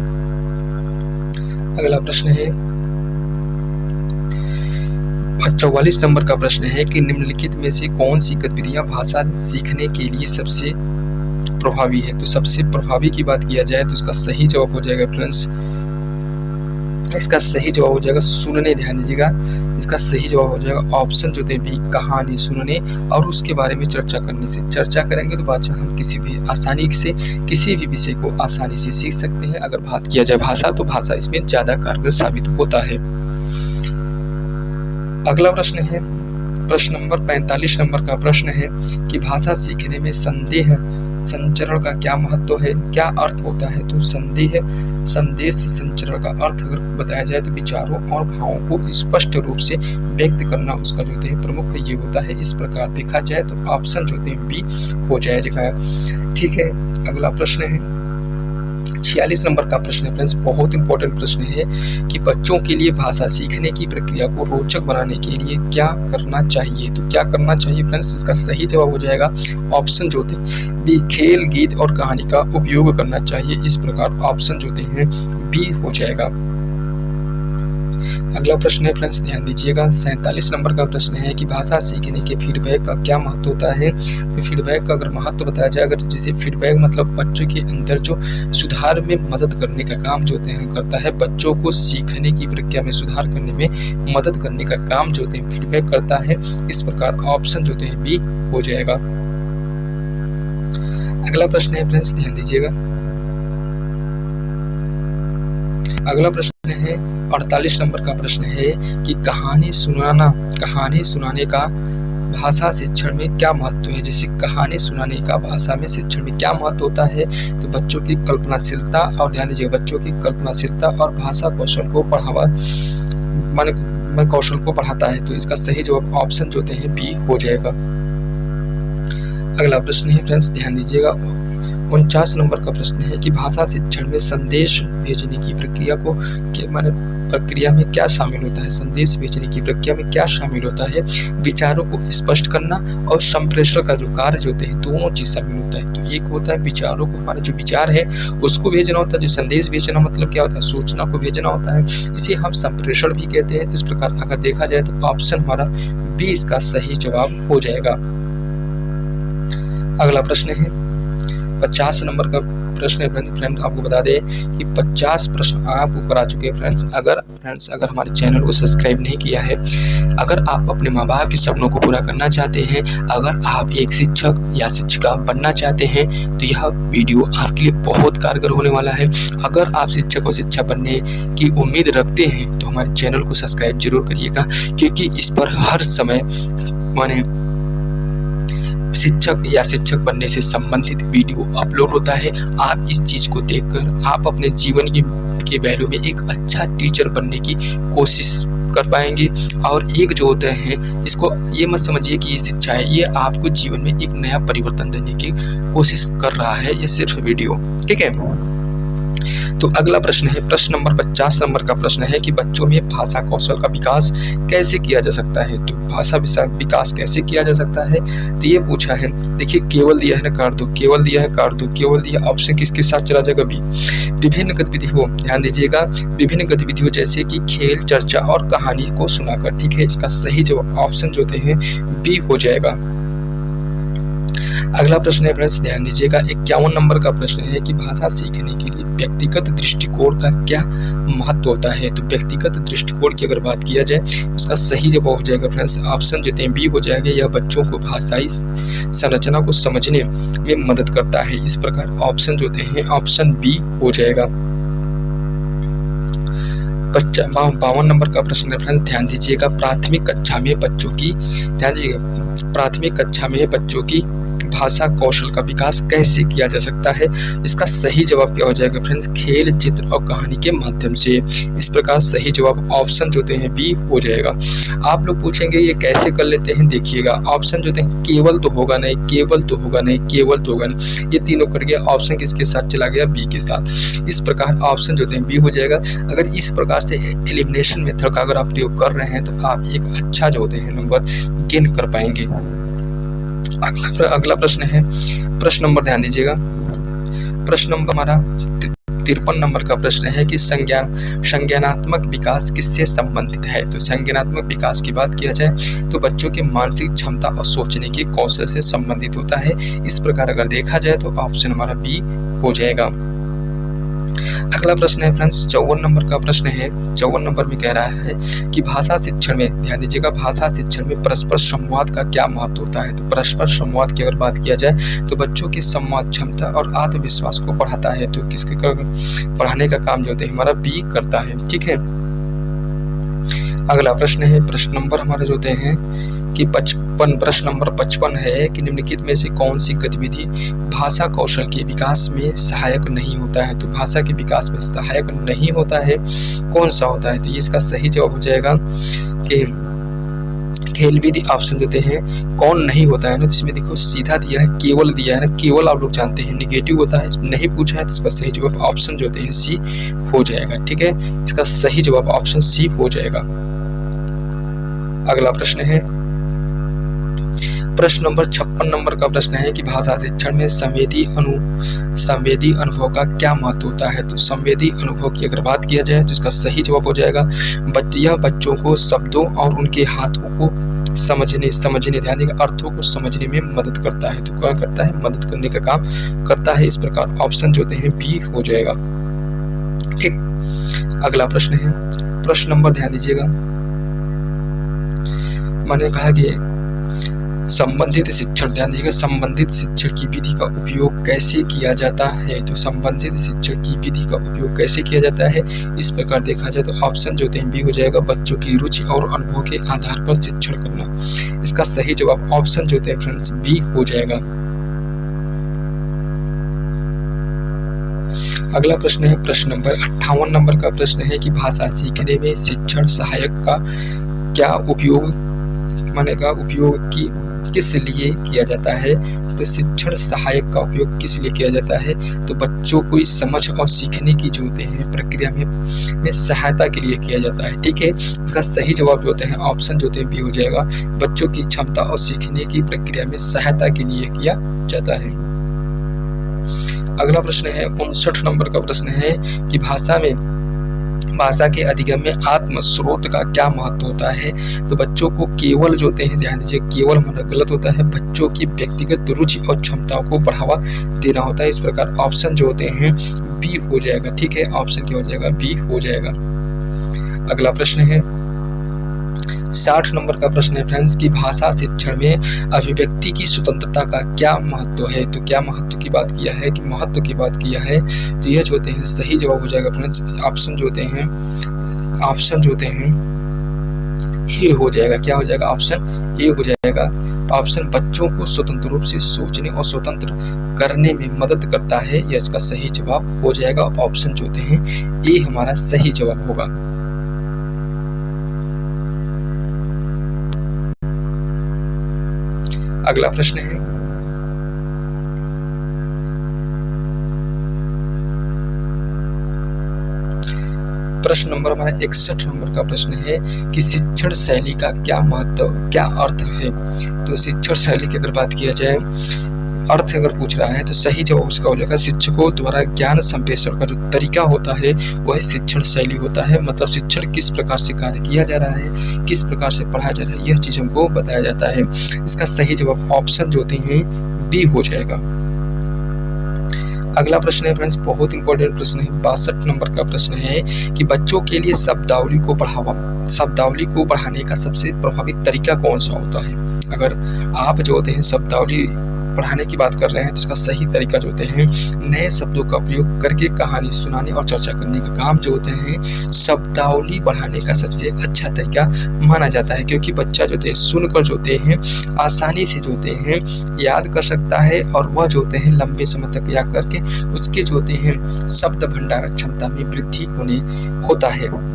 अगला प्रश्न है 44 नंबर का प्रश्न है कि निम्नलिखित में से कौन सी गतिविधियां भाषा सीखने के लिए सबसे प्रभावी है। तो सबसे प्रभावी की बात किया जाए तो इसका सही जवाब हो जाएगा फ्रेंड्स, इसका सही जवाब हो जाएगा सुनने। ध्यान दीजिएगा, इसका सही जवाब हो जाएगा ऑप्शन जो थे बी, कहानी सुनने और उसके बारे में चर्चा करने से। चर्चा करेंगे तो बात हम किसी भी आसानी से किसी भी विषय को आसानी से सीख सकते हैं। अगर बात किया जाए भाषा तो भाषा इसमें ज्यादा कारगर साबित होता है। अगला प्रश्न है, प्रश्न नंबर 45 नंबर का प्रश्न है कि भाषा सीखने में संदेह संचरण का क्या महत्व है, क्या अर्थ होता है। तो संदेश संचरण का अर्थ अगर बताया जाए तो विचारों और भावों को स्पष्ट रूप से व्यक्त करना उसका जो है प्रमुख ये होता है। इस प्रकार देखा जाए तो ऑप्शन जो है बी हो जाएगा। ठीक है, अगला प्रश्न है 46 नंबर का प्रश्न है फ्रेंड्स, बहुत इंपॉर्टेंट प्रश्न है कि बच्चों के लिए भाषा सीखने की प्रक्रिया को रोचक बनाने के लिए क्या करना चाहिए। तो क्या करना चाहिए फ्रेंड्स, इसका सही जवाब हो जाएगा ऑप्शन जो थे बी, खेल, गीत और कहानी का उपयोग करना चाहिए। इस प्रकार ऑप्शन जो हैं बी हो जाएगा। अगला प्रश्न है फ्रेंड्स, ध्यान दीजिएगा 47 नंबर का प्रश्न है कि भाषा सीखने के फीडबैक का क्या महत्व होता है। तो फीडबैक का अगर महत्व बताया जाए, अगर जैसे फीडबैक मतलब बच्चों के अंदर जो सुधार में मदद करने का काम जो है करता है, बच्चों को सीखने की प्रक्रिया में सुधार करने में मदद करने का काम जो है फीडबैक करता है। इस प्रकार ऑप्शन जो है बी हो जाएगा। अगला प्रश्न है फ्रेंड्स, ध्यान दीजिएगा, अगला प्रश्न है 48 नंबर का प्रश्न है कि कहानी सुनाने का भाषा शिक्षण में क्या महत्व है। जैसे कहानी सुनाने का भाषा में शिक्षण में क्या महत्व होता है, तो बच्चों की कल्पनाशीलता, और ध्यान दीजिए बच्चों की कल्पनाशीलता और भाषा कौशल को बढ़ाता है। तो इसका सही जवाब ऑप्शन जो है बी हो जाएगा। अगला प्रश्न है फ्रेंड्स, ध्यान दीजिएगा 49 नंबर का प्रश्न है कि भाषा शिक्षण में संदेश भेजने की प्रक्रिया में क्या शामिल होता है। संदेश भेजने की प्रक्रिया में क्या शामिल होता है, विचारों को स्पष्ट करना और संप्रेषण का जो कार्य होते हैं, दोनों चीज शामिल होता है। तो एक होता है विचारों को, हमारा जो विचार है उसको भेजना होता है, जो संदेश भेजना मतलब क्या होता है, सूचना को भेजना होता है, इसे हम संप्रेषण भी कहते हैं। इस प्रकार अगर देखा जाए तो ऑप्शन हमारा बी इसका सही जवाब हो जाएगा। अगला प्रश्न है 50 नंबर का प्रश्न है फ्रेंड, आपको बता दें कि 50 प्रश्न आपको करा चुके हैं फ्रेंड्स। अगर हमारे चैनल को सब्सक्राइब नहीं किया है, अगर आप अपने माँ बाप के सपनों को पूरा करना चाहते हैं, अगर आप एक शिक्षक या शिक्षिका बनना चाहते हैं, तो यह वीडियो आपके लिए बहुत कारगर होने वाला है। अगर आप शिक्षक और शिक्षा बनने की उम्मीद रखते हैं तो हमारे चैनल को सब्सक्राइब जरूर करिएगा, क्योंकि इस पर हर समय माने शिक्षक या शिक्षक बनने से संबंधित वीडियो अपलोड होता है। आप इस चीज को देखकर आप अपने जीवन के वैल्यू में एक अच्छा टीचर बनने की कोशिश कर पाएंगे। और एक जो होता है, इसको ये मत समझिए कि ये शिक्षा है, ये आपको जीवन में एक नया परिवर्तन देने की कोशिश कर रहा है, ये सिर्फ वीडियो। ठीक है, तो अगला प्रश्न है, प्रश्न नंबर 50 नंबर का प्रश्न है कि बच्चों में भाषा कौशल का विकास कैसे किया जा सकता है। तो भाषा विकास कैसे किया जा सकता है, तो ये पूछा है। देखिए केवल दिया है ना कर दो, केवल दिया है कर दो, केवल दिया, ऑप्शन किसके साथ चला जाएगा बी। विभिन्न गतिविधियों, ध्यान दीजिएगा, विभिन्न गतिविधियों जैसे कि खेल, चर्चा और कहानी को सुनाकर। ठीक है, इसका सही जवाब ऑप्शन जो है बी हो जाएगा। अगला प्रश्न है फ्रेंड्स, ध्यान दीजिएगा 51 नंबर का प्रश्न है कि भाषा सीखने के लिए व्यक्तिगत दृष्टिकोण का क्या महत्व होता है। तो व्यक्तिगत दृष्टिकोण की अगर बात किया जाए, इसका सही जवाब हो जाएगा फ्रेंड्स ऑप्शन जो है बी हो जाएगा। यह बच्चों को भाषाई संरचना को समझने में मदद करता है। इस प्रकार ऑप्शन जो है ऑप्शन बी हो जाएगा। 52 नंबर का प्रश्न है फ्रेंड्स, ध्यान दीजिएगा, प्राथमिक कक्षा में बच्चों की भाषा कौशल का विकास कैसे किया जा सकता है। इसका सही जवाब क्या हो जाएगा फ्रेंड्स, खेल, चित्र और कहानी के माध्यम से। इस प्रकार सही जवाब ऑप्शन जो है बी हो जाएगा। आप लोग पूछेंगे ये कैसे कर लेते हैं, देखिएगा ऑप्शन जो है केवल तो होगा नहीं, केवल तो होगा नहीं, केवल तो होगा नहीं, ये तीनों कट गया, ऑप्शन किसके साथ चला गया, बी के साथ। इस प्रकार ऑप्शन जो है बी हो जाएगा। अगर इस प्रकार से एलिमिनेशन मेथड का अगर आप प्रयोग कर रहे हैं तो आप एक अच्छा जो होते हैं नंबर गेन कर पाएंगे। अगला प्रश्न है, प्रश्न नंबर ध्यान दीजिएगा, प्रश्न नंबर हमारा 53 नंबर का प्रश्न है कि संज्ञानात्मक विकास किससे संबंधित है। तो संज्ञानात्मक विकास की बात किया जाए तो बच्चों के मानसिक क्षमता और सोचने के कौशल से संबंधित होता है। इस प्रकार अगर देखा जाए तो ऑप्शन हमारा बी हो जाएगा। अगला प्रश्न है फ्रेंड्स 54 नंबर का प्रश्न है। 54 नंबर में कह रहा है कि भाषा शिक्षण में, ध्यान दीजिएगा, भाषा शिक्षण में परस्पर संवाद का क्या महत्व होता है। तो परस्पर संवाद की अगर बात किया जाए तो बच्चों की संवाद क्षमता और आत्मविश्वास को बढ़ाता है। तो किसके पढ़ाने का काम जो है हमारा बी करता है। ठीक है, अगला प्रश्न है, प्रश्न नंबर हमारे जो होते हैं कि प्रश्न नंबर 55 है कि निम्नलिखित में से कौन सी गतिविधि भाषा कौशल के विकास में सहायक नहीं होता है। तो भाषा के विकास में सहायक नहीं होता है, कौन सा होता है। तो ये इसका सही जवाब हो जाएगा कि हेल भी दी ऑप्शन देते हैं कौन नहीं होता है ना, तो इसमें देखो सीधा दिया है, केवल दिया है ना, केवल आप लोग जानते हैं निगेटिव होता है, नहीं पूछा है तो इसका सही जवाब ऑप्शन जो होते हैं सी हो जाएगा। ठीक है, इसका सही जवाब ऑप्शन सी हो जाएगा। अगला प्रश्न है प्रश्न नंबर 56 नंबर का प्रश्न है कि भाषा शिक्षण में संवेदी अनुभव का क्या महत्व होता है। तो संवेदी अनुभव की अगर बात किया जाए तो इसका सही जवाब हो जाएगा यह बच्चों को शब्दों और उनके हाथों को समझने यानी अर्थों को समझने में मदद करता है। तो क्या करता है, मदद करने का काम करता है। इस प्रकार ऑप्शन जो होते हैं बी हो जाएगा। ठीक, अगला प्रश्न है प्रश्न नंबर ध्यान दीजिएगा, मैंने कहा कि संबंधित शिक्षण, ध्यान दीजिएगा, संबंधित शिक्षण की विधि का उपयोग कैसे किया जाता है। तो संबंधित शिक्षण की विधि का उपयोग कैसे किया जाता है, इस प्रकार देखा जाए तो ऑप्शन जो होते हैं बी हो जाएगा बच्चों की रुचि और अनुभव के आधार पर शिक्षण करना। इसका सही जवाब ऑप्शन जो होते हैं फ्रेंड्स बी हो जाएगा। अगला प्रश्न है प्रश्न नंबर 58 नंबर का प्रश्न है कि भाषा सीखने में शिक्षण सहायक का क्या उपयोग, माने का उपयोग किस लिए किया जाता है। तो शिक्षण सहायक का उपयोग किस लिए किया जाता है, तो बच्चों को इस समझ और सीखने की जो होते हैं प्रक्रिया में सहायता के लिए किया जाता है। ठीक है, इसका सही जवाब जो होते हैं ऑप्शन जो होते हैं बी हो जाएगा बच्चों की क्षमता और सीखने की प्रक्रिया में सहायता के लिए किया जाता है। अगला प्रश्न है 59 नंबर का प्रश्न है कि भाषा के अधिगम में आत्म स्रोत का क्या महत्व होता है। तो बच्चों को केवल जो होते हैं, ध्यान दीजिए, केवल माना गलत होता है, बच्चों की व्यक्तिगत रुचि और क्षमताओं को बढ़ावा देना होता है। इस प्रकार ऑप्शन जो होते हैं बी हो जाएगा। ठीक है, ऑप्शन क्या हो जाएगा, बी हो जाएगा। अगला प्रश्न है 60 नंबर का प्रश्न है फ्रेंड्स कि भाषा शिक्षण में अभिव्यक्ति की स्वतंत्रता का क्या महत्व है। तो क्या महत्व की बात किया है कि महत्व की बात किया है, तो यह जो होते हैं सही जवाब हो जाएगा फ्रेंड्स ऑप्शन जो होते हैं ए हो जाएगा। क्या हो जाएगा, ऑप्शन ए हो जाएगा। ऑप्शन बच्चों को स्वतंत्र रूप से सोचने और स्वतंत्र करने में मदद करता है, यह इसका सही जवाब हो जाएगा। ऑप्शन जो होते हैं ए हमारा सही जवाब होगा। अगला प्रश्न है प्रश्न नंबर हमारा 61 नंबर का प्रश्न है कि शिक्षण शैली का क्या महत्व, क्या अर्थ है। तो शिक्षण शैली की अगर बात किया जाए, अर्थ अगर पूछ रहा है तो सही जवाब उसका हो जाएगा शिक्षकों द्वारा ज्ञान संप्रेषण का जो तरीका होता है वह शिक्षण शैली होता है। मतलब शिक्षण किस प्रकार से कार्य किया जा रहा है, किस प्रकार से पढ़ाया जा रहा है, यह चीज हमको बताया जाता है। इसका सही जवाब ऑप्शन जो होते हैं बी हो जाएगा। अगला प्रश्न है फ्रेंड्स, बहुत इंपॉर्टेंट प्रश्न है, 62 नंबर का प्रश्न है कि बच्चों के लिए शब्दावली को बढ़ाने का सबसे प्रभावी तरीका कौन सा होता है। अगर आप जो होते हैं शब्दावली पढ़ाने की बात कर रहे हैं तो इसका सही तरीका जो होते हैं नए शब्दों का प्रयोग करके कहानी सुनाने और चर्चा करने का काम जो होते हैं शब्दावली बढ़ाने का सबसे अच्छा तरीका माना जाता है। क्योंकि बच्चा जो होते हैं सुनकर जो होते हैं आसानी से जो होते हैं याद कर सकता है और वह जो होते हैं लंबे समय तक याद करके उसके जो होते हैं शब्द भंडार क्षमता में वृद्धि होता है।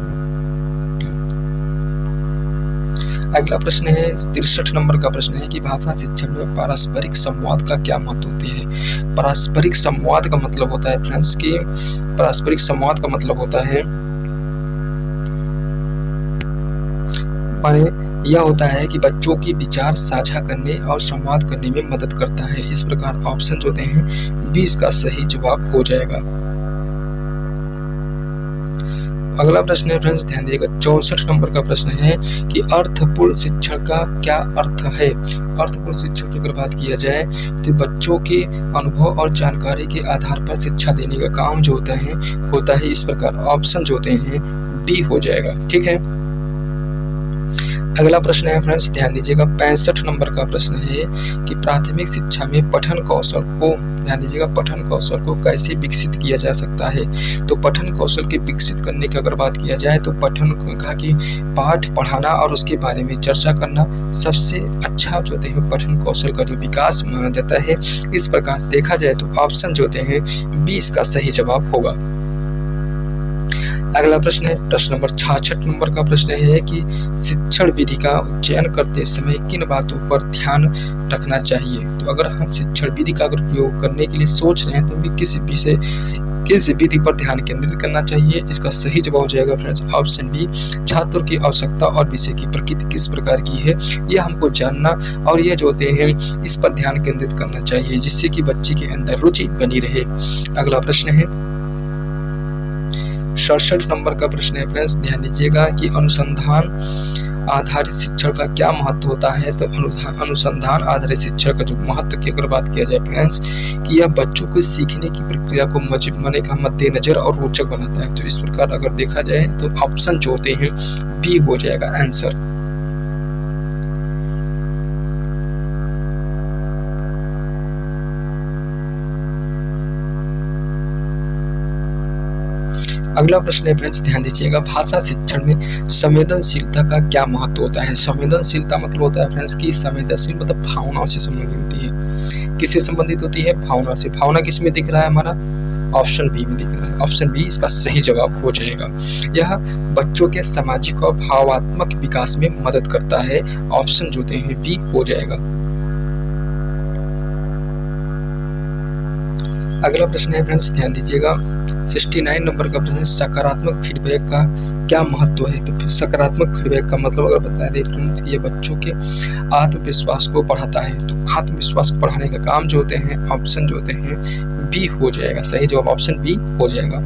अगला प्रश्न है 63 नंबर का प्रश्न है कि भाषा शिक्षण में पारस्परिक संवाद का क्या महत्व होते हैं। पारस्परिक संवाद का मतलब होता है फ्रेंड्स कि पारस्परिक संवाद का मतलब होता है यह होता है कि बच्चों की विचार साझा करने और संवाद करने में मदद करता है। इस प्रकार ऑप्शन जो होते हैं 20 का सही जवाब हो जाएगा। अगला प्रश्न है फ्रेंड्स, ध्यान दीजिएगा, 64 नंबर का प्रश्न है कि अर्थपूर्ण शिक्षण का क्या अर्थ है। अर्थपूर्ण शिक्षण की अगर बात किया जाए तो बच्चों के अनुभव और जानकारी के आधार पर शिक्षा देने का काम जो होता है। इस प्रकार ऑप्शन जो होते हैं डी हो जाएगा। ठीक है, अगला प्रश्न है फ्रेंड्स, ध्यान दीजिएगा, 65 नंबर का प्रश्न है कि प्राथमिक शिक्षा में पठन कौशल को, ध्यान दीजिएगा, पठन कौशल को कैसे विकसित किया जा सकता है। तो पठन कौशल के विकसित करने की अगर बात किया जाए तो पठन को कहा कि पाठ पढ़ाना और उसके बारे में चर्चा करना सबसे अच्छा जो होते हैं पठन कौशल का जो विकास माना जाता है। इस प्रकार देखा जाए तो ऑप्शन जो होते हैं 20 का सही जवाब होगा। अगला प्रश्न है प्रश्न नंबर 66 नंबर का प्रश्न है कि शिक्षण विधि का चयन करते समय किन बातों पर ध्यान रखना चाहिए। तो अगर हम शिक्षण विधि का अगर प्रयोग करने के लिए सोच रहे हैं तो हमें किस विधि पर ध्यान केंद्रित करना चाहिए। इसका सही जवाब हो जाएगा फ्रेंड्स ऑप्शन बी, छात्रों की आवश्यकता और विषय की प्रकृति किस प्रकार की है यह हमको जानना और यह जो होते हैं इस पर ध्यान केंद्रित करना चाहिए, जिससे कि बच्चे के अंदर रुचि बनी रहे। अगला प्रश्न है 67 नंबर का प्रश्न है फ्रेंड्स, ध्यान दीजिएगा कि अनुसंधान आधारित शिक्षण का क्या महत्व होता है। तो अनुसंधान आधारित शिक्षण का जो महत्व की अगर बात किया जाए फ्रेंड्स कि यह बच्चों को सीखने की प्रक्रिया को मद्देनजर और रोचक बनाता है। तो इस प्रकार अगर देखा जाए तो ऑप्शन जो होते हैं बी हो जाएगा आंसर। अगला प्रश्न है फ्रेंड्स, ध्यान दीजिएगा भाषा शिक्षण में संवेदनशीलता का क्या महत्व होता है। संवेदनशीलता मतलब होता है फ्रेंड्स कि संवेदनशील मतलब भावनाओं से संबंधित होती है। किससे संबंधित होती है? भावना से। भावना किस में दिख रहा है हमारा? ऑप्शन बी में दिख रहा है। ऑप्शन बी इसका सही जवाब हो जाएगा। यह बच्चों के सामाजिक और भावात्मक विकास में मदद करता है। ऑप्शन जो होते हैं बी हो जाएगा। अगला प्रश्न है फ्रेंड्स, ध्यान दीजिएगा 69 नंबर का प्रश्न, सकारात्मक फीडबैक का क्या महत्व है। तो सकारात्मक फीडबैक का मतलब अगर बता दें फ्रेंड्स कि ये बच्चों के आत्मविश्वास को बढ़ाता है। तो आत्मविश्वास को बढ़ाने का काम जो होते हैं ऑप्शन जो होते हैं बी हो जाएगा। सही जवाब ऑप्शन बी हो जाएगा।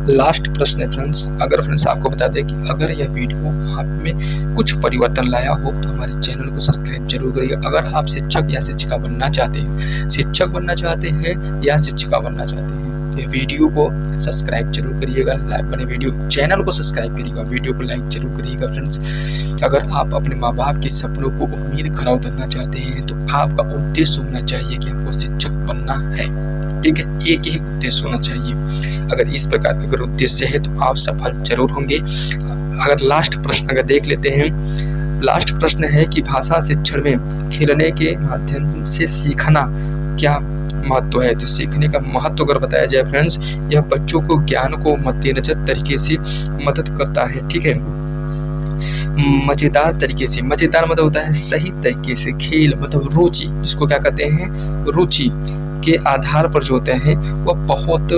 लास्ट प्रश्न है फ्रेंड्स, अगर फ्रेंड्स आपको बता दें कि अगर यह वीडियो आप में कुछ परिवर्तन लाया हो तो हमारे चैनल को सब्सक्राइब जरूर करिएगा। अगर आप शिक्षक या शिक्षिका बनना चाहते हैं, शिक्षक बनना चाहते हैं या शिक्षिका बनना चाहते हैं तो ये वीडियो को सब्सक्राइब जरूर करिएगा। लाइक बने वीडियो चैनल को सब्सक्राइब करिएगा, वीडियो को लाइक जरूर करिएगा फ्रेंड्स। अगर आप अपने माँ बाप के सपनों को उम्मीद खरा उतरना चाहते हैं तो आपका उद्देश्य होना चाहिए कि आपको शिक्षक बनना है। ठीक है, एक ही उद्देश्य होना चाहिए। अगर इस प्रकार का अगर उद्देश्य है तो आप सफल जरूर होंगे। अगर लास्ट प्रश्न अगर देख लेते हैं, लास्ट प्रश्न है कि भाषा शिक्षण में खेलने के माध्यम से सीखना क्या महत्व है। तो सीखने का महत्व अगर बताया जाए फ्रेंड्स, यह बच्चों को ज्ञान को मद्देनजर तरीके से मदद करता है। ठीक है, मजेदार तरीके से, मजेदार मतलब होता है सही तरीके से, खेल मतलब रुचि, इसको क्या कहते हैं रुचि के आधार पर जो होते हैं वो बहुत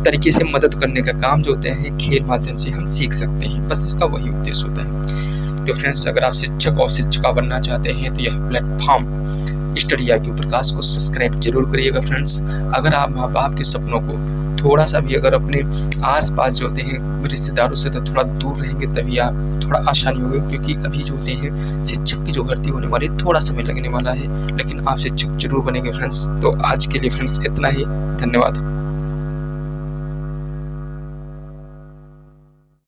तरीके से मदद करने का काम जो होते हैं खेल माध्यम से हम सीख सकते हैं। बस इसका वही उद्देश्य होता है। तो फ्रेंड्स अगर आप शिक्षक और शिक्षिका बनना चाहते हैं तो यह प्लेटफॉर्म स्टडी IQ प्रकाश को सब्सक्राइब जरूर करिएगा फ्रेंड्स। अगर आप माँ बाप के सपनों को थोड़ा सा भी अगर अपने आसपास जो होते हैं रिश्तेदारों से तो थोड़ा दूर रहेंगे तभी आप थोड़ा आसानी होगी, क्योंकि अभी जो होते हैं शिक्षक की जो भर्ती होने वाली थोड़ा समय लगने वाला है, लेकिन आप शिक्षक जरूर बनेंगे फ्रेंड्स। तो आज के लिए फ्रेंड्स इतना ही, धन्यवाद।